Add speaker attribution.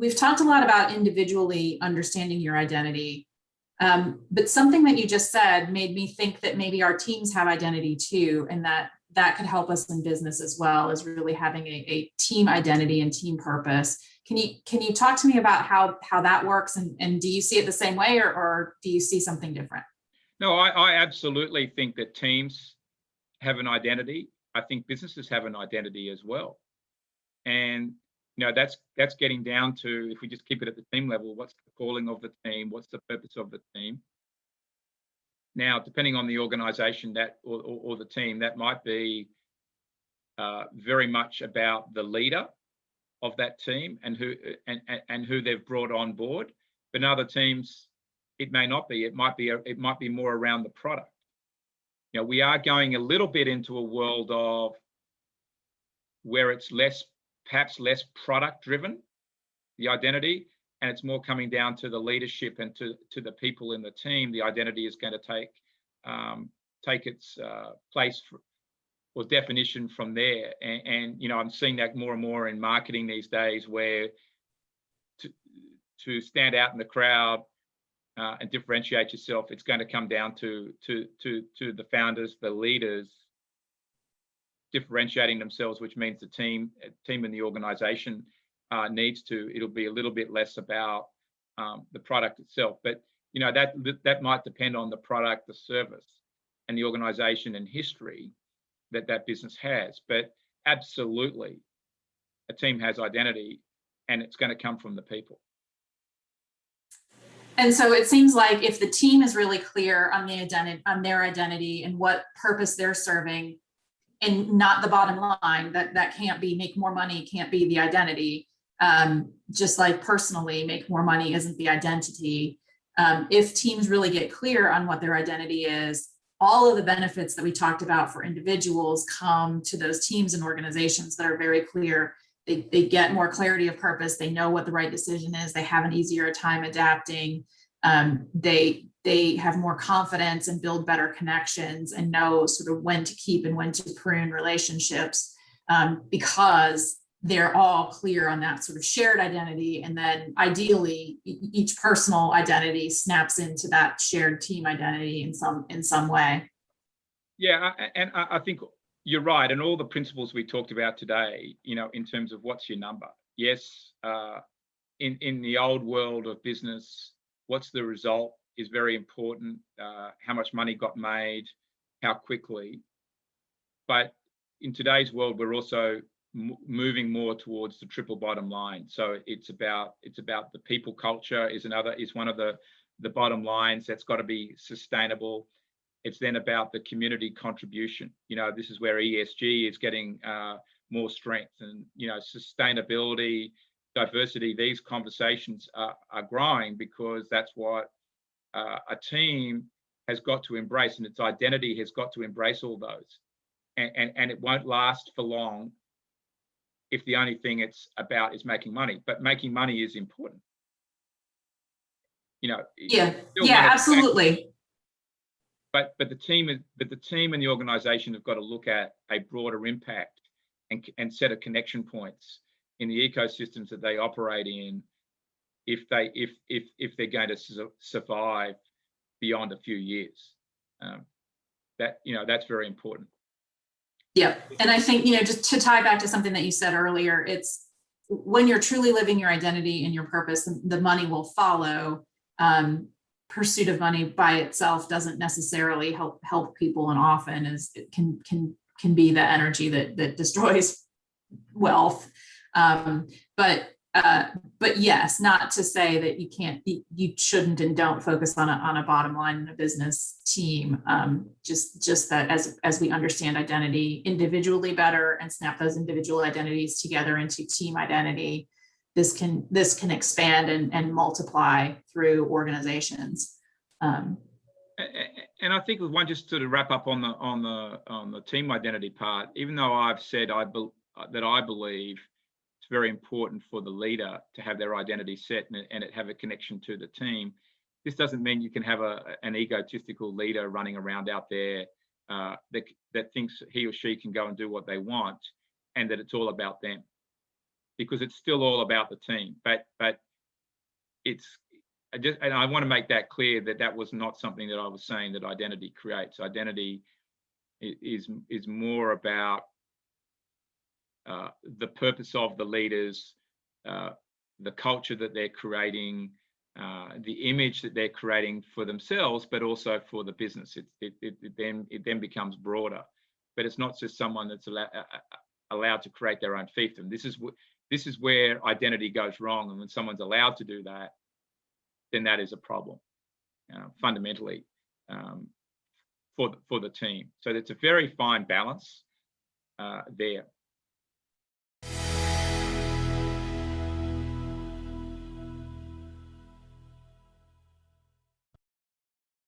Speaker 1: we've talked a lot about individually understanding your identity, but something that you just said made me think that maybe our teams have identity too, and that could help us in business as well, as really having a team identity and team purpose. Can you talk to me about how that works, and do you see it the same way, or do you see something different?
Speaker 2: No, I absolutely think that teams have an identity. I think businesses have an identity as well. And that's getting down to, if we just keep it at the team level, what's the calling of the team, what's the purpose of the team. Now, depending on the organization that or the team, that might be very much about the leader of that team and who they've brought on board. But in other teams, it may not be. It might be more around the product. We are going a little bit into a world of where it's perhaps less product driven, the identity, and it's more coming down to the leadership and to the people in the team. The identity is going to take its place or definition from there. And I'm seeing that more and more in marketing these days, where to stand out in the crowd and differentiate yourself, it's going to come down to the founders, the leaders, differentiating themselves, which means the team in the organization it'll be a little bit less about the product itself. But that might depend on the product, the service, and the organization and history that business has. But absolutely, a team has identity, and it's going to come from the people.
Speaker 1: And so it seems like if the team is really clear on their identity and what purpose they're serving, and not the bottom line, that can't be make more money, can't be the identity. Just like personally, make more money isn't the identity. If teams really get clear on what their identity is, all of the benefits that we talked about for individuals come to those teams and organizations that are very clear. They get more clarity of purpose. They know what the right decision is. They have an easier time adapting. They have more confidence and build better connections and know sort of when to keep and when to prune relationships, because they're all clear on that sort of shared identity. And then ideally, each personal identity snaps into that shared team identity in some way.
Speaker 2: Yeah, and I think you're right. And all the principles we talked about today, in terms of what's your number. Yes, in the old world of business, what's the result is very important. How much money got made, how quickly. But in today's world, we're also moving more towards the triple bottom line. So it's about the people culture is one of the bottom lines that's got to be sustainable. It's then about the community contribution. This is where ESG is getting more strength, and sustainability, diversity. These conversations are growing because that's what a team has got to embrace, and its identity has got to embrace all those. And it won't last for long if the only thing it's about is making money. But making money is important.
Speaker 1: Yeah, absolutely.
Speaker 2: But the team and the organization have got to look at a broader impact and set of connection points in the ecosystems that they operate in, if they're going to survive beyond a few years. That's very important.
Speaker 1: Yeah, and I think just to tie back to something that you said earlier, it's when you're truly living your identity and your purpose, the money will follow. Pursuit of money by itself doesn't necessarily help people, and often it can be the energy that destroys wealth. But yes, not to say that you shouldn't and don't focus on a bottom line in a business team. Just that as we understand identity individually better and snap those individual identities together into team identity, this can expand and multiply through organizations.
Speaker 2: And I think with one, just to wrap up on the team identity part, even though I've said that I believe it's very important for the leader to have their identity set and it have a connection to the team, this doesn't mean you can have an egotistical leader running around out there that thinks he or she can go and do what they want, and that it's all about them. because it's still all about the team. But it's and I want to make that clear that that was not something that I was saying that identity creates. Identity is more about the purpose of the leaders, the culture that they're creating, the image that they're creating for themselves, but also for the business. It then becomes broader. But it's not just someone that's allowed to create their own fiefdom. This is where identity goes wrong, and when someone's allowed to do that, then that is a problem, fundamentally, for the team. So it's a very fine balance there.